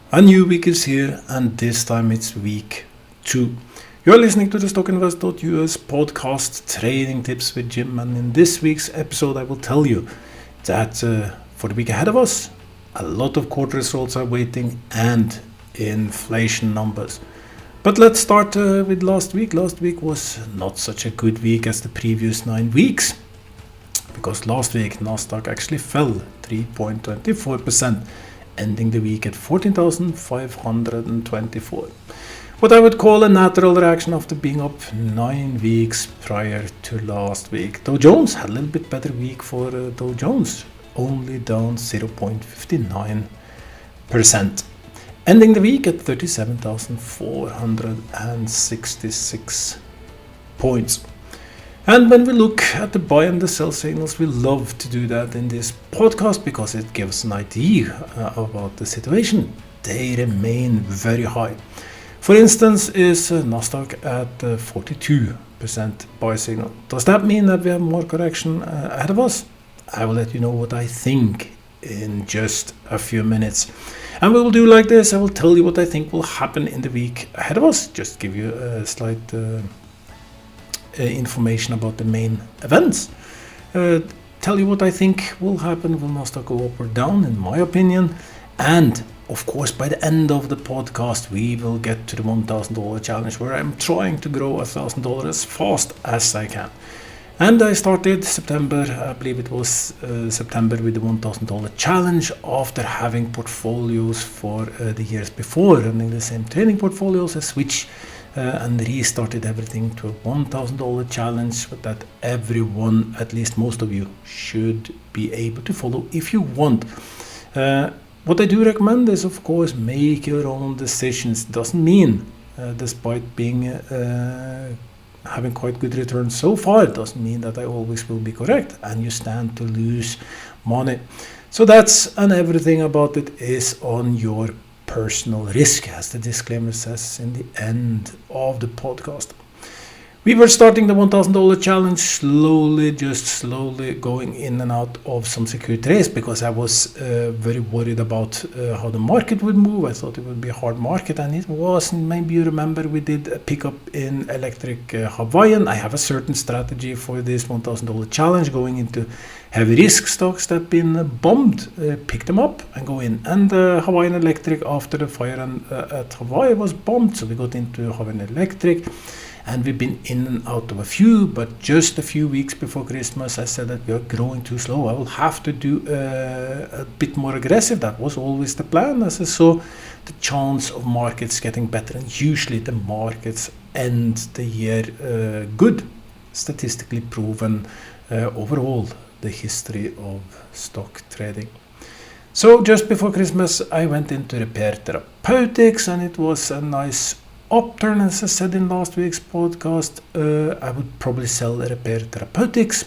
A new week is here, and this time it's week 2. You're listening to the stockinvest.us podcast, Trading Tips with Jim, and in this week's episode I will tell you that for the week ahead of us, a lot of quarter results are waiting and inflation numbers. But let's start with last week. Last week was not such a good week as the previous 9 weeks, because last week Nasdaq actually fell 3.24%. ending the week at 14,524. What I would call a natural reaction after being up 9 weeks prior to last week. Dow Jones had a little bit better week for Dow Jones, only down 0.59%. Ending the week at 37,466 points. And when we look at the buy and the sell signals, we love to do that in this podcast because it gives an idea about the situation. They remain very high. For instance, is Nasdaq at 42% buy signal. Does that mean that we have more correction ahead of us? I will let you know what I think in just a few minutes. And we will do like this. I will tell you what I think will happen in the week ahead of us. Just give you a slight information about the main events. Tell you what I think will happen. Will Nasdaq go up or down, in my opinion? And of course, by the end of the podcast, we will get to the $1,000 challenge, where I'm trying to grow $1,000 as fast as I can. And I started September, I believe it was September, with the $1,000 challenge after having portfolios for the years before, running the same trading portfolios. I switched and restarted everything to a $1,000 challenge that everyone, at least most of you, should be able to follow if you want. What I do recommend is, of course, make your own decisions. Doesn't mean, despite being having quite good returns so far, it doesn't mean that I always will be correct and you stand to lose money. So that's, and everything about it is on your personal risk, as the disclaimer says in the end of the podcast. We were starting the $1,000 challenge slowly going in and out of some secure trades because I was very worried about how the market would move. I thought it would be a hard market, and it wasn't. Maybe you remember we did a pickup in electric Hawaiian. I have a certain strategy for this $1,000 challenge, going into heavy risk stocks that have been bombed, pick them up and go in. And Hawaiian Electric, after the fire at Hawaii, was bombed, so we got into Hawaiian Electric. And we've been in and out of a few, but just a few weeks before Christmas, I said that we are growing too slow. I will have to do a bit more aggressive. That was always the plan, as I saw the chance of markets getting better. And usually the markets end the year good, statistically proven overall, the history of stock trading. So just before Christmas, I went into Repare Therapeutics, and it was a nice upturn. As I said in last week's podcast, I would probably sell Repare Therapeutics,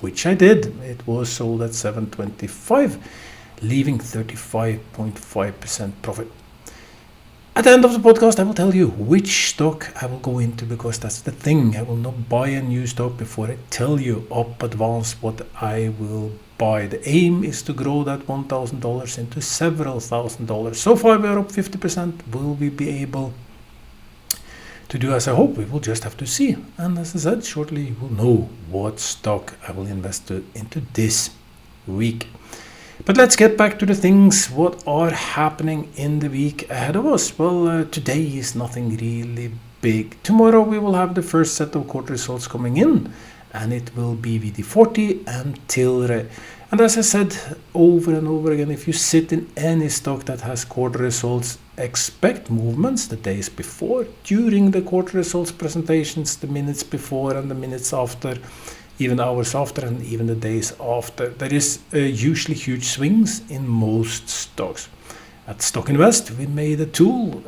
which I did. It was sold at $7.25, leaving 35.5% profit. At the end of the podcast, I will tell you which stock I will go into, because that's the thing. I will not buy a new stock before I tell you up advance what I will buy. The aim is to grow that $1,000 into several $1,000s. So far we are up 50%. Will we be able to do as I hope? We will just have to see. And as I said, shortly you will know what stock I will invest into this week. But let's get back to the things. What are happening in the week ahead of us? Well, today is nothing really big. Tomorrow we will have the first set of quarter results coming in, and it will be VD40 and Tilray. And as I said over and over again, if you sit in any stock that has quarter results, expect movements the days before, during the quarter results presentations, the minutes before and the minutes after, even hours after, and even the days after. There is usually huge swings in most stocks. At Stock Invest, we made a tool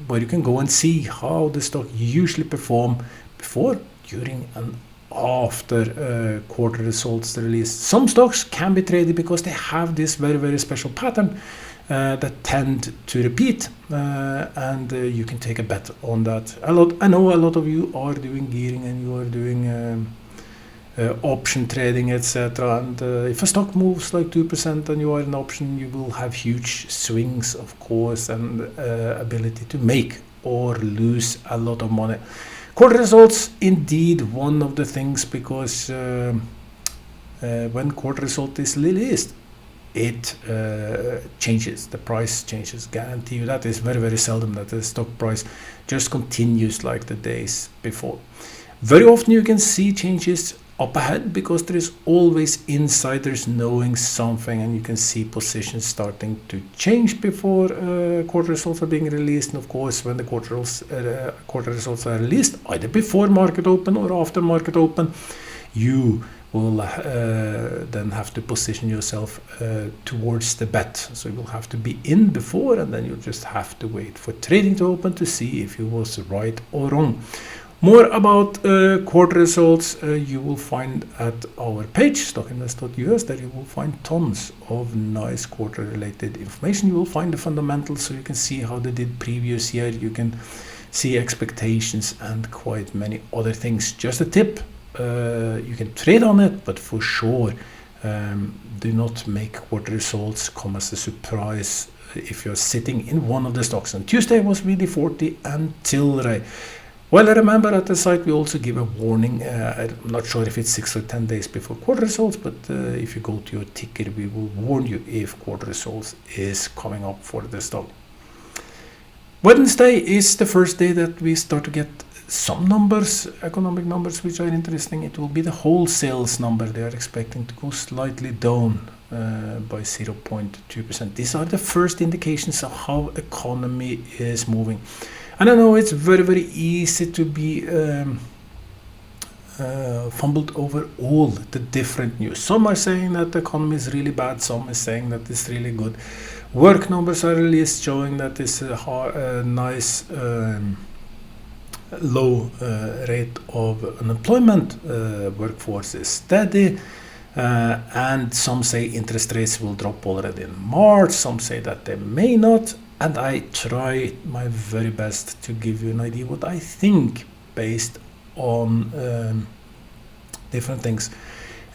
where you can go and see how the stock usually perform before, during, and after quarter results released. Some stocks can be traded because they have this very, very special pattern that tend to repeat, and you can take a bet on that. I know a lot of you are doing gearing, and you are doing option trading, etc. And if a stock moves like 2% and you are in option, you will have huge swings, of course, and ability to make or lose a lot of money. Quarter results, indeed, one of the things, because when quarter result is released, it changes, the price changes. Guarantee you that is very, very seldom that the stock price just continues like the days before. Very often you can see changes up ahead because there is always insiders knowing something, and you can see positions starting to change before quarter results are being released. And of course, when the quarter results are released, either before market open or after market open, you will then have to position yourself towards the bet. So you will have to be in before, and then you just have to wait for trading to open to see if you was right or wrong. More about quarter results you will find at our page, stockinvest.us. There you will find tons of nice quarter related information. You will find the fundamentals, so you can see how they did previous year. You can see expectations and quite many other things. Just a tip, you can trade on it, but for sure do not make quarter results come as a surprise if you're sitting in one of the stocks. And Tuesday was really 40 and Tilray. Well, I remember at the site we also give a warning. I'm not sure if it's 6 or 10 days before quarter results, but if you go to your ticker, we will warn you if quarter results is coming up for the stock. Wednesday is the first day that we start to get some numbers, economic numbers, which are interesting. It will be the wholesales number. They are expecting to go slightly down by 0.2%. These are the first indications of how economy is moving. And I know it's very, very easy to be fumbled over all the different news. Some are saying that the economy is really bad, some are saying that it's really good. Work numbers are released showing that it's a nice low rate of unemployment. Workforce is steady. And some say interest rates will drop already in March. Some say that they may not. And I try my very best to give you an idea what I think based on different things.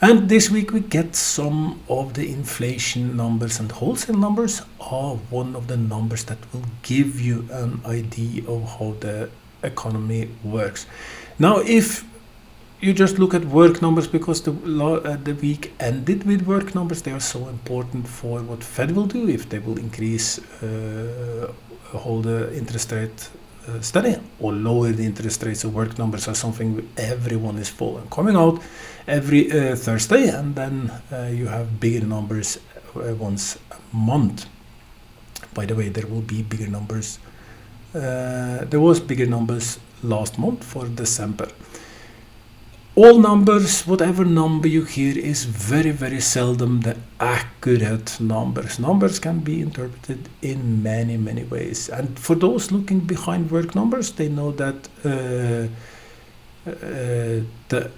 And this week we get some of the inflation numbers, and wholesale numbers are one of the numbers that will give you an idea of how the economy works. Now, if you just look at work numbers, because the week ended with work numbers, they are so important for what Fed will do, if they will increase, hold the interest rate steady or lower the interest rates. So work numbers are something everyone is following, coming out every Thursday, and then you have bigger numbers once a month. By the way, there will be bigger numbers. There was bigger numbers last month for December. All numbers, whatever number you hear, is very, very seldom the accurate numbers. Numbers can be interpreted in many, many ways. And for those looking behind work numbers, they know that the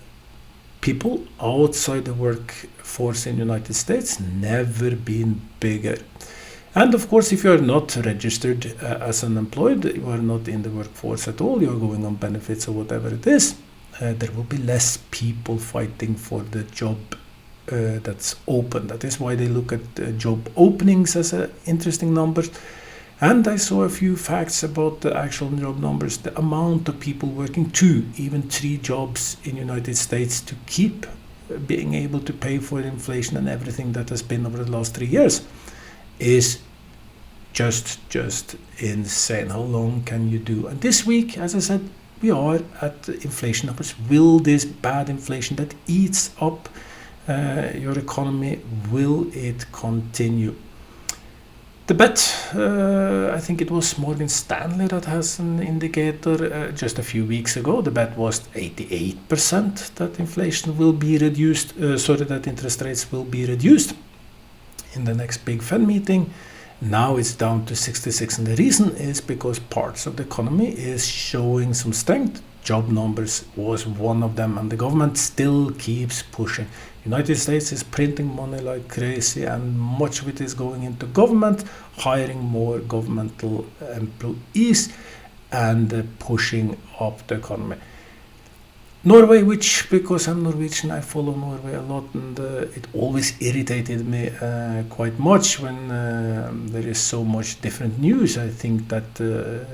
people outside the workforce in the United States never been bigger. And of course, if you are not registered as unemployed, you are not in the workforce at all, you are going on benefits or whatever it is, there will be less people fighting for the job that's open. That is why they look at job openings as an interesting number. And I saw a few facts about the actual job numbers. The amount of people working 2, even 3 jobs in the United States to keep being able to pay for inflation and everything that has been over the last 3 years is just insane. How long can you do? And this week, as I said, we are at inflation numbers. Will this bad inflation that eats up your economy, will it continue? The bet, I think it was Morgan Stanley that has an indicator just a few weeks ago. The bet was 88% that inflation will be reduced, that interest rates will be reduced in the next big Fed meeting. Now it's down to 66, and the reason is because parts of the economy is showing some strength. Job numbers was one of them, and the government still keeps pushing. United States is printing money like crazy, and much of it is going into government, hiring more governmental employees and pushing up the economy. Norway, which, because I'm Norwegian, I follow Norway a lot, and it always irritated me quite much when there is so much different news. I think that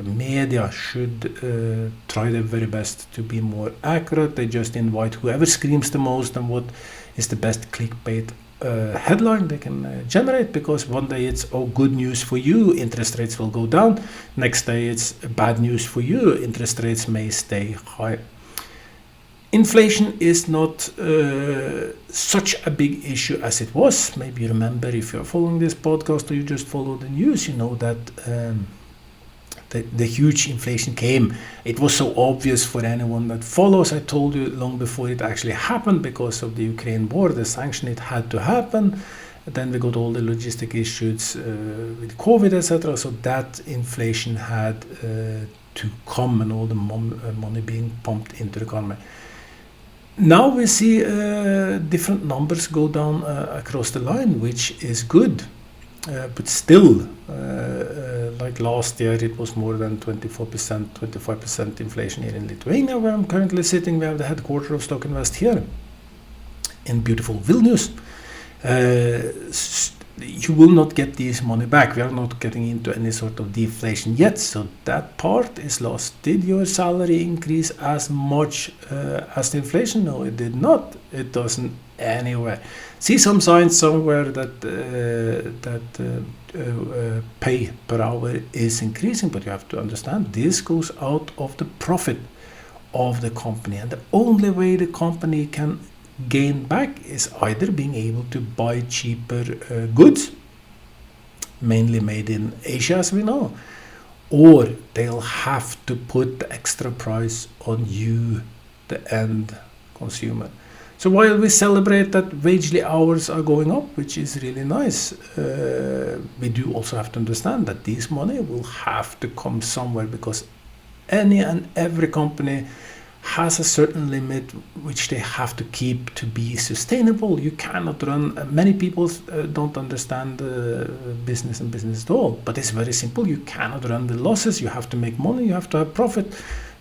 media should try their very best to be more accurate. They just invite whoever screams the most and what is the best clickbait headline they can generate, because one day it's, oh, good news for you, interest rates will go down. Next day it's bad news for you, interest rates may stay high. Inflation is not such a big issue as it was. Maybe you remember, if you're following this podcast or you just follow the news, you know that the huge inflation came. It was so obvious for anyone that follows. I told you long before it actually happened, because of the Ukraine war, the sanction, it had to happen. Then we got all the logistic issues with COVID, etc. So that inflation had to come, and all the money being pumped into the economy. Now we see different numbers go down across the line, which is good. But still, like last year, it was more than 24%, 25% inflation here in Lithuania, where I'm currently sitting. We have the headquarters of Stock Invest here in beautiful Vilnius. You will not get this money back. We are not getting into any sort of deflation yet, so that part is lost. Did your salary increase as much as the inflation? No, it did not. It doesn't anyway. See some signs somewhere that pay per hour is increasing, but you have to understand this goes out of the profit of the company, and the only way the company can gain back is either being able to buy cheaper goods, mainly made in Asia, as we know, or they'll have to put the extra price on you, the end consumer. So while we celebrate that wagely hours are going up, which is really nice, we do also have to understand that this money will have to come somewhere, because any and every company has a certain limit which they have to keep to be sustainable. You cannot run, many people don't understand business and business at all, but it's very simple. You cannot run with losses. You have to make money, you have to have profit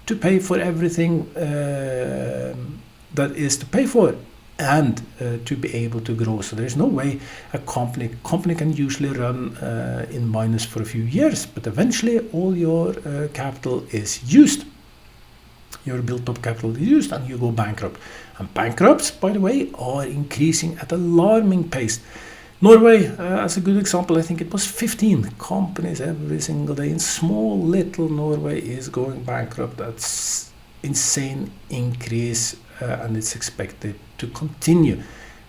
to pay for everything that is to pay for, and to be able to grow. So there's no way a company can usually run in minus for a few years, but eventually all your capital is used. Your built up capital is used, and you go bankrupt. And bankrupts, by the way, are increasing at alarming pace. Norway, as a good example, I think it was 15 companies every single day in small little Norway is going bankrupt. That's insane increase, and it's expected to continue.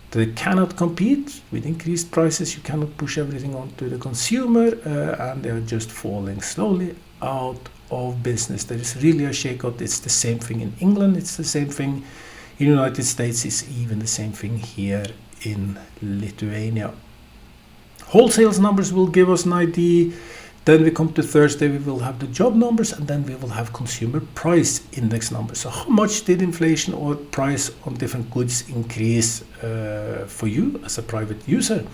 They cannot compete with increased prices. You cannot push everything onto the consumer, and they are just falling slowly out of business. There is really a shakeout. It's the same thing in England. It's the same thing in the United States. It's even the same thing here in Lithuania. Wholesale numbers will give us an idea. Then we come to Thursday, we will have the job numbers, and then we will have consumer price index numbers. So how much did inflation or price on different goods increase for you as a private user?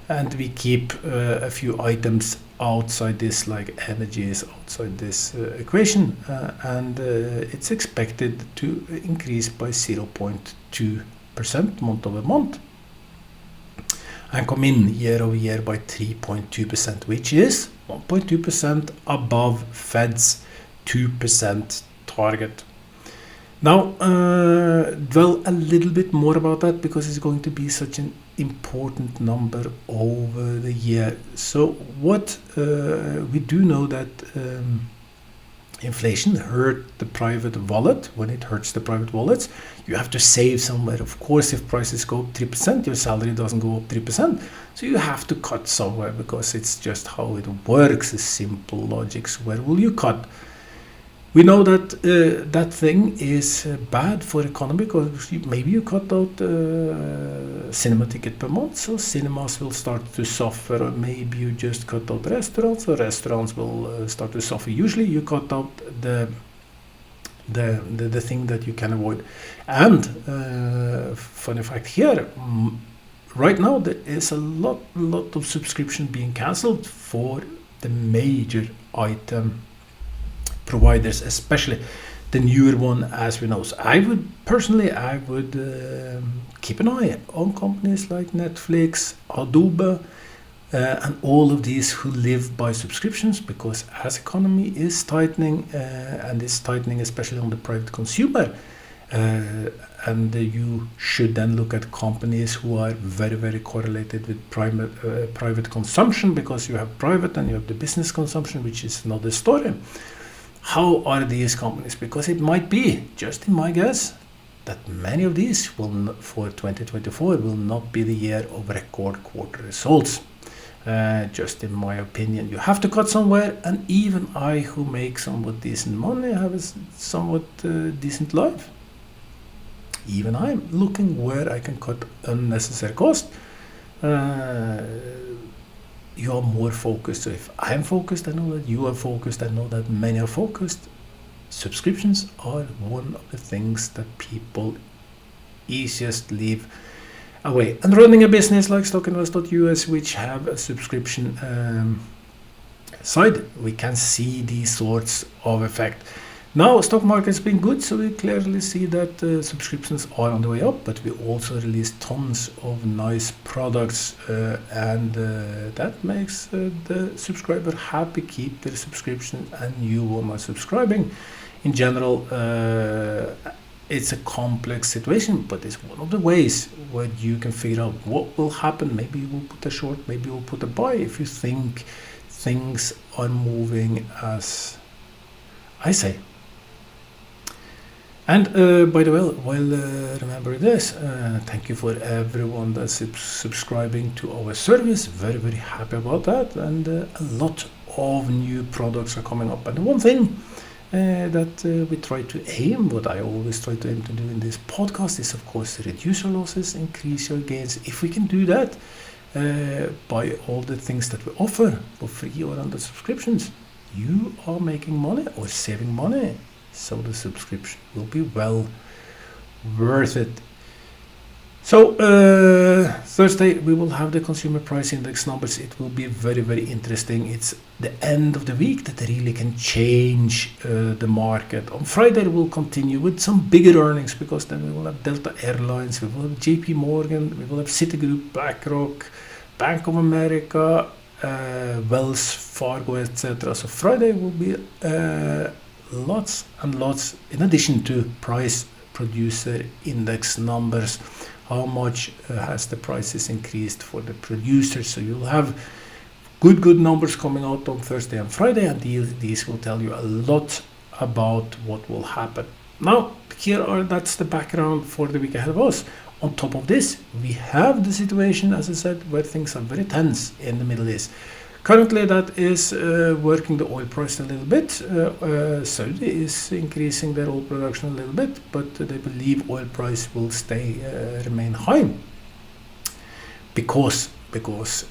And we keep a few items outside this, like energy is outside this equation, and it's expected to increase by 0.2% month over month, and come in year over year by 3.2%, which is 1.2% above Fed's 2% target. Now, dwell a little bit more about that, because it's going to be such an important number over the year. So what we do know that inflation hurt the private wallet. When it hurts the private wallets, you have to save somewhere. Of course, if prices go up 3%, your salary doesn't go up 3%. So you have to cut somewhere, because it's just how it works. The simple logics. Where will you cut? We know that that thing is bad for economy, because maybe you cut out cinema ticket per month, so cinemas will start to suffer, or maybe you just cut out restaurants, so restaurants will start to suffer. Usually you cut out the thing that you can avoid. And funny fact here, right now there is a lot of subscription being cancelled for the major item providers, especially the newer one, as we know. So I would keep an eye on companies like Netflix, Adobe, and all of these who live by subscriptions, because as economy is tightening, and is tightening especially on the private consumer, and you should then look at companies who are very, very correlated with private consumption, because you have private and you have the business consumption, which is another story. How are these companies? Because it might be, just in my guess, that many of these for 2024 will not be the year of record quarter results. Just in my opinion, you have to cut somewhere, and even I, who make somewhat decent money, have a somewhat decent life. Even I'm looking where I can cut unnecessary cost. You are more focused. So if I'm focused, I know that you are focused. I know that many are focused. Subscriptions are one of the things that people easiest leave away. And running a business like stockinvest.us, which have a subscription side, we can see these sorts of effect. Now, stock market's been good, so we clearly see that subscriptions are on the way up, but we also release tons of nice products, and that makes the subscriber happy, keep their subscription, and you one are subscribing. In general, it's a complex situation, but it's one of the ways where you can figure out what will happen. Maybe you will put a short, maybe you will put a buy if you think things are moving as I say. And by the way, remember this, thank you for everyone that's subscribing to our service. Very, very happy about that, and a lot of new products are coming up. And the one thing that we try to aim, what I always try to aim to do in this podcast, is of course reduce your losses, increase your gains. If we can do that by all the things that we offer for free or under subscriptions, you are making money or saving money. So the subscription will be well worth it. So Thursday we will have the consumer price index numbers. It will be very, very interesting. It's the end of the week that really can change the market. On Friday we'll continue with some bigger earnings, because then we will have Delta Airlines, we will have JPMorgan, we will have Citigroup, BlackRock, Bank of America, Wells Fargo, etc. So Friday will be lots and lots, in addition to price producer index numbers. How much has the prices increased for the producers? So you'll have good numbers coming out on Thursday and Friday, and these will tell you a lot about what will happen. Now, that's the background for the week ahead of us. On top of this, we have the situation, as I said, where things are very tense in the Middle East. Currently, that is working the oil price a little bit. Saudi is increasing their oil production a little bit, but they believe oil price will remain high because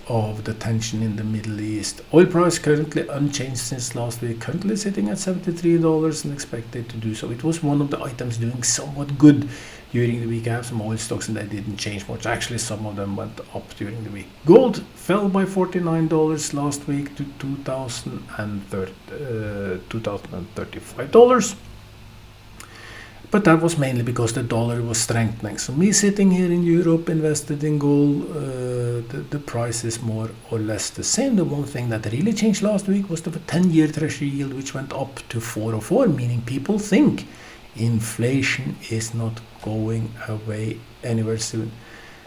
of the tension in the Middle East. Oil price currently unchanged since last week, currently sitting at $73 and expected to do so. It was one of the items doing somewhat good during the week. I have some oil stocks and they didn't change much. Actually, some of them went up during the week. Gold fell by $49 last week to $2,035. But that was mainly because the dollar was strengthening. So me sitting here in Europe invested in gold, the price is more or less the same. The one thing that really changed last week was the 10-year treasury yield, which went up to 404, meaning people think inflation is not going away anywhere soon.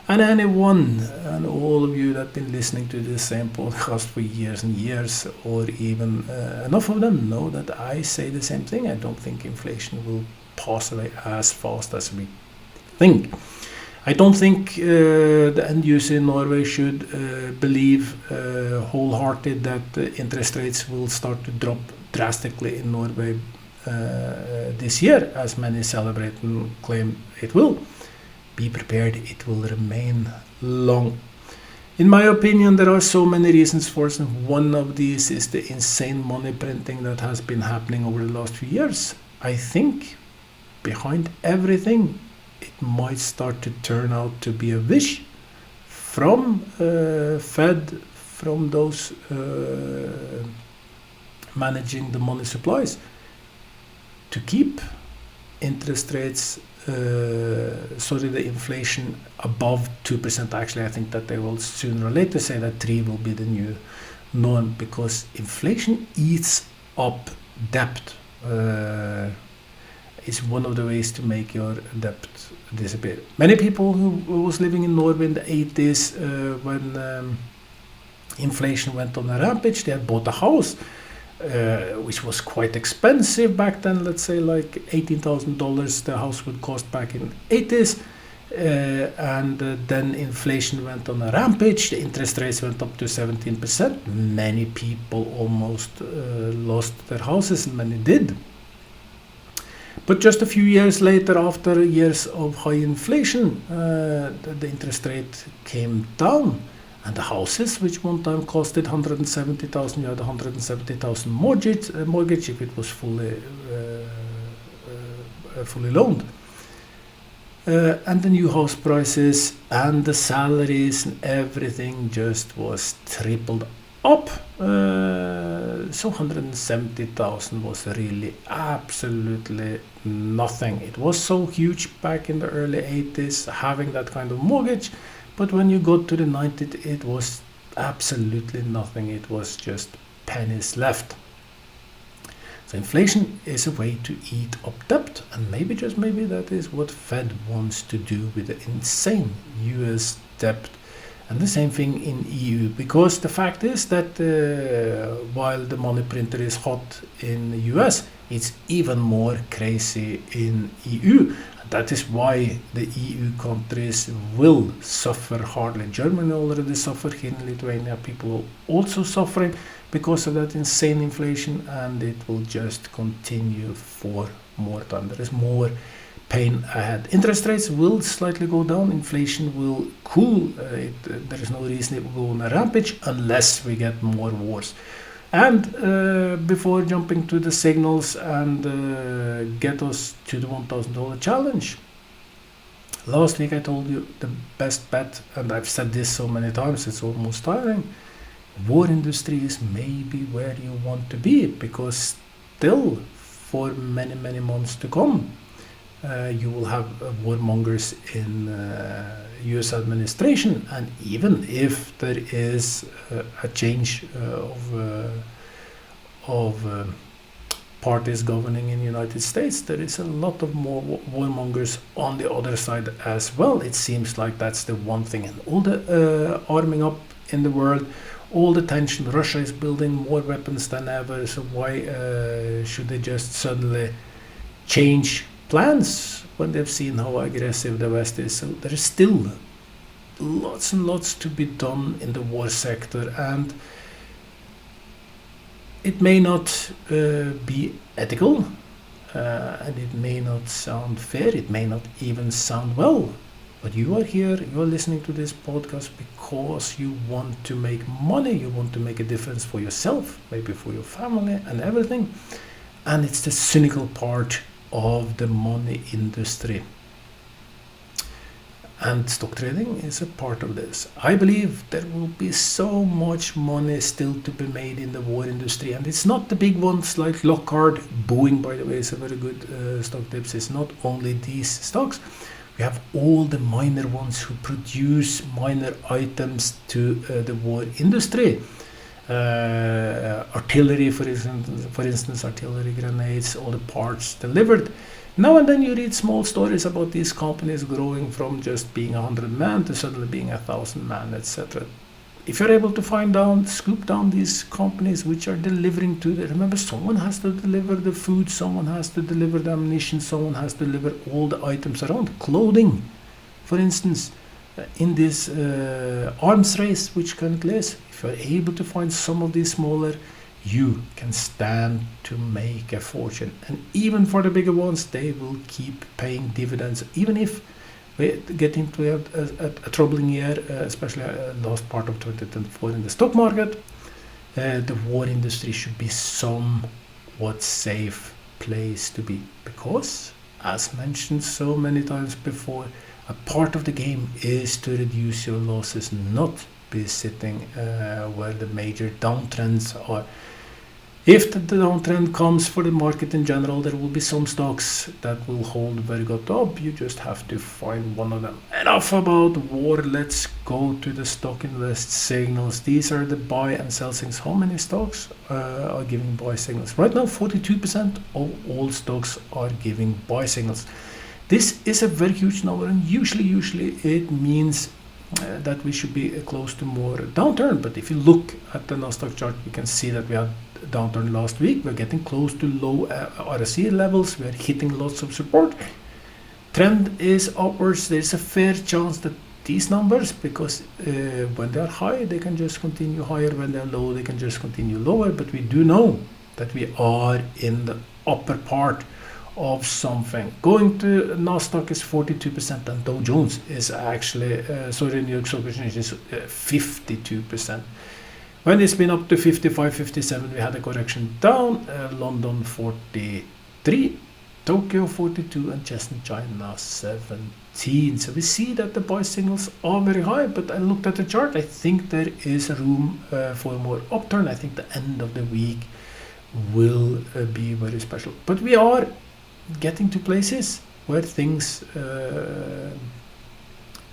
And anyone and all of you that have been listening to the same podcast for years and years, or even enough of them, know that I say the same thing. I don't think inflation will pass away as fast as we think. I don't think the end user in Norway should believe wholehearted that interest rates will start to drop drastically in Norway this year, as many celebrate and claim it will. Be prepared, it will remain long. In my opinion, there are so many reasons for it, and one of these is the insane money printing that has been happening over the last few years. I think behind everything, it might start to turn out to be a wish from Fed, from those managing the money supplies, to keep interest rates, the inflation above 2%. Actually, I think that they will sooner or later say that 3 will be the new norm, because inflation eats up debt. Is one of the ways to make your debt disappear. Many people who was living in Norway in the 80s, when inflation went on a rampage, they had bought a house, which was quite expensive back then. Let's say like $18,000 the house would cost back in 80s. Then inflation went on a rampage, the interest rates went up to 17%. Many people almost lost their houses, and many did. But just a few years later, after years of high inflation, the interest rate came down, and the houses, which one time costed 170,000, you had 170,000 mortgage if it was fully loaned. And the new house prices and the salaries and everything just was tripled up. So 170,000 was really absolutely nothing. It was so huge back in the early 80s having that kind of mortgage, but when you got to the 90s, it was absolutely nothing. It was just pennies left. So inflation is a way to eat up debt, and maybe, just maybe, that is what Fed wants to do with the insane US debt. And the same thing in EU, because the fact is that while the money printer is hot in the US, it's even more crazy in EU. That is why the EU countries will suffer hardly. Germany already suffered, here in Lithuania people are also suffering because of that insane inflation, and it will just continue for more time. There is more pain ahead. Interest rates will slightly go down, inflation will cool. There is no reason it will go on a rampage unless we get more wars. And before jumping to the signals and get us to the $1,000 challenge, last week I told you the best bet, and I've said this so many times it's almost tiring. War industry is maybe where you want to be, because still for many, many months to come, you will have warmongers in US administration, and even if there is a change of parties governing in the United States, there is a lot of more warmongers on the other side as well. It seems like that's the one thing, and all the arming up in the world, all the tension. Russia is building more weapons than ever, so why should they just suddenly change plans when they've seen how aggressive the West is? So there is still lots and lots to be done in the war sector, and it may not be ethical, and it may not sound fair, it may not even sound well, but you are here, you are listening to this podcast because you want to make money, you want to make a difference for yourself, maybe for your family and everything, and it's the cynical part of the money industry, and stock trading is a part of this. I believe there will be so much money still to be made in the war industry, and it's not the big ones like Lockhart. Boeing, by the way, is a very good stock tips. It's not only these stocks. We have all the minor ones who produce minor items to the war industry. Artillery, for instance, artillery grenades, all the parts delivered. Now and then you read small stories about these companies growing from just being 100 man to suddenly being 1,000 man, etc. If you're able to scoop down these companies which are delivering to remember, someone has to deliver the food, someone has to deliver the ammunition, someone has to deliver all the items around, clothing, for instance. In this arms race which currently is, if you're able to find some of these smaller, you can stand to make a fortune. And even for the bigger ones, they will keep paying dividends, even if we get into a troubling year, especially last part of 2024 in the stock market. The war industry should be somewhat safe place to be, because, as mentioned so many times before, a part of the game is to reduce your losses, not be sitting where the major downtrends are. If the downtrend comes for the market in general, there will be some stocks that will hold very good up. You just have to find one of them. Enough about war. Let's go to the stock invest signals. These are the buy and sell signals. How many stocks are giving buy signals? Right now, 42% of all stocks are giving buy signals. This is a very huge number, and usually it means that we should be close to more downturn. But if you look at the Nasdaq chart, you can see that we had a downturn last week. We're getting close to low RSI levels. We're hitting lots of support. Trend is upwards. There's a fair chance that these numbers, because when they're high, they can just continue higher. When they're low, they can just continue lower. But we do know that we are in the upper part of something. Going to Nasdaq is 42%, and Dow Jones is actually, New York Stock Exchange is 52%. When it's been up to 55, 57, we had a correction down. London 43, Tokyo 42, and China, China 17. So we see that the buy signals are very high, but I looked at the chart. I think there is room for more upturn. I think the end of the week will be very special. But we are getting to places where things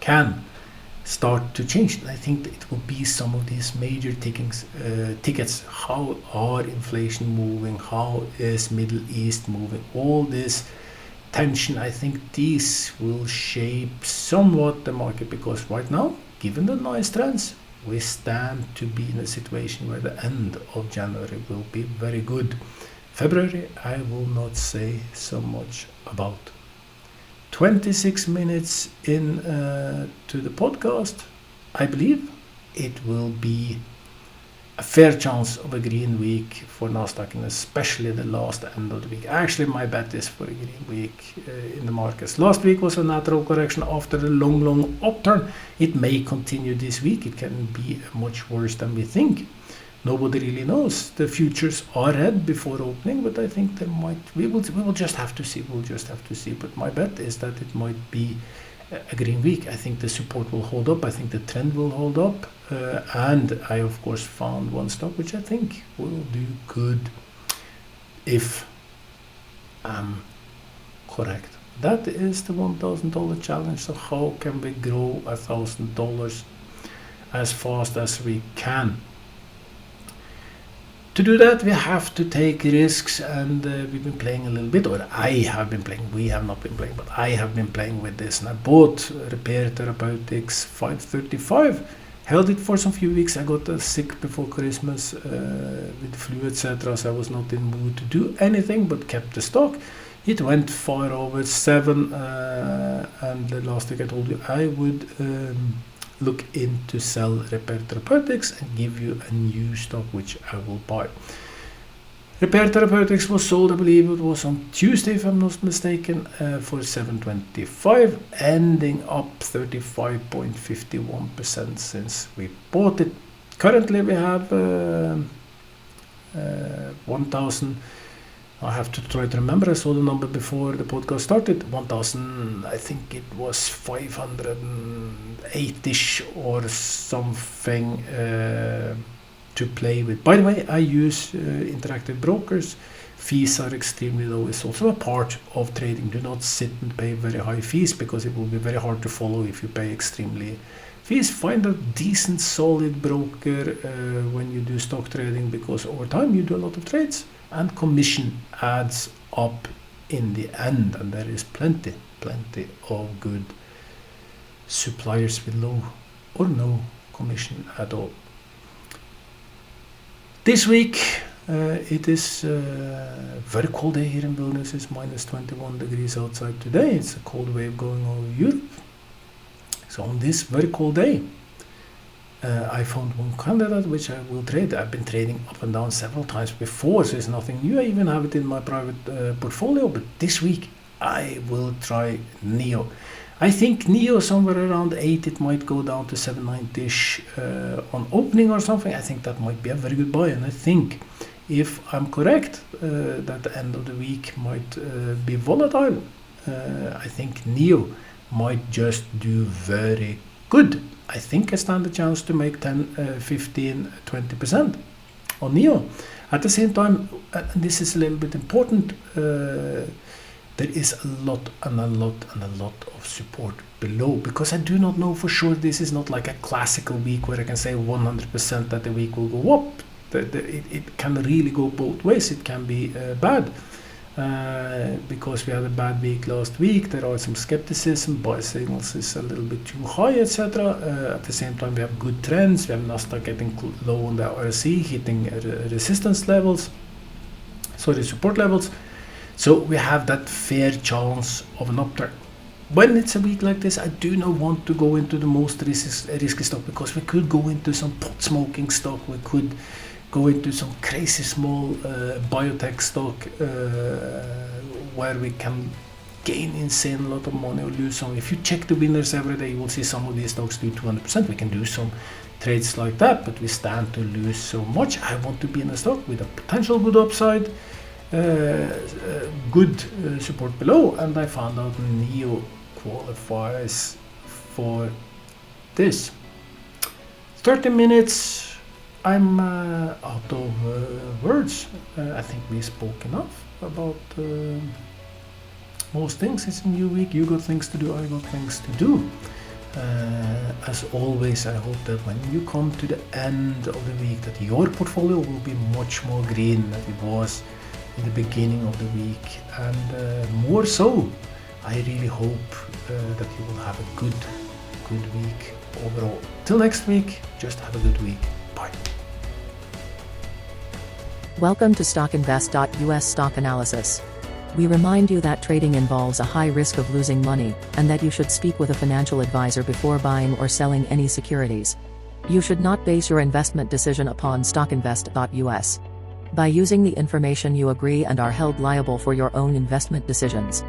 can start to change. And I think that it will be some of these major tickets. How are inflation moving? How is Middle East moving? All this tension, I think these will shape somewhat the market, because right now, given the nice trends, we stand to be in a situation where the end of January will be very good. February, I will not say so much about. 26 minutes in to the podcast. I believe it will be a fair chance of a green week for Nasdaq, and especially the last end of the week. Actually, my bet is for a green week in the markets. Last week was a natural correction after the long upturn. It may continue this week. It can be much worse than we think. Nobody really knows. The futures are red before opening, but I think there might. We will just have to see. We'll just have to see. But my bet is that it might be a green week. I think the support will hold up. I think the trend will hold up. And I, of course, found one stock which I think will do good if I'm correct. That is the $1,000 challenge. So how can we grow $1,000 as fast as we can? To do that, we have to take risks, and we've been playing a little bit, or I have been playing. We have not been playing, but I have been playing with this. And I bought Repare Therapeutics 535, held it for some few weeks. I got sick before Christmas with flu, etc. So I was not in the mood to do anything, but kept the stock. It went far over 7, and the last week I told you I would look into sell Repare Therapeutics and give you a new stock which I will buy. Repare Therapeutics was sold, I believe it was on Tuesday if I'm not mistaken, for $725, ending up 35.51% since we bought it. Currently we have 1,000. I have to try to remember. I saw the number before the podcast started. 1,000, I think it was 508-ish or something to play with. By the way, I use interactive brokers. Fees are extremely low. It's also a part of trading. Do not sit and pay very high fees, because it will be very hard to follow if you pay extremely fees. Find a decent, solid broker when you do stock trading, because over time you do a lot of trades, and commission adds up in the end, and there is plenty of good suppliers with low or no commission at all. This week it is a very cold day here in Vilnius. It's minus 21 degrees outside today. It's a cold wave going over Europe. So on this very cold day, I found one candidate which I will trade. I've been trading up and down several times before, so it's nothing new. I even have it in my private portfolio, but this week I will try NIO. I think NIO somewhere around 8, it might go down to 790-ish on opening or something. I think that might be a very good buy, and I think if I'm correct, that the end of the week might be volatile. I think NIO might just do very good. I think I stand a chance to make 10, 15, 20% on NIO. At the same time, and this is a little bit important, there is a lot of support below, because I do not know for sure. This is not like a classical week where I can say 100% that the week will go up. It can really go both ways. It can be bad, because we had a bad week last week. There are some skepticism, buy signals is a little bit too high, etc. At the same time, we have good trends. We have Nasdaq getting low on the RSI, hitting resistance levels, support levels. So we have that fair chance of an upturn. When it's a week like this, I do not want to go into the most risky stock, because we could go into some pot smoking stock. We could go into some crazy small biotech stock where we can gain insane lot of money or lose some. If you check the winners every day, you will see some of these stocks do 200%. We can do some trades like that, but we stand to lose so much. I want to be in a stock with a potential good upside, good support below, and I found out NIO qualifies for this. 30 minutes. I'm out of words. I think we spoke enough about most things. It's a new week. You got things to do. I got things to do. As always, I hope that when you come to the end of the week, that your portfolio will be much more green than it was in the beginning of the week, and more so. I really hope that you will have a good week overall. Till next week, just have a good week. Bye. Welcome to StockInvest.US Stock Analysis. We remind you that trading involves a high risk of losing money, and that you should speak with a financial advisor before buying or selling any securities. You should not base your investment decision upon StockInvest.US. By using the information, you agree and are held liable for your own investment decisions.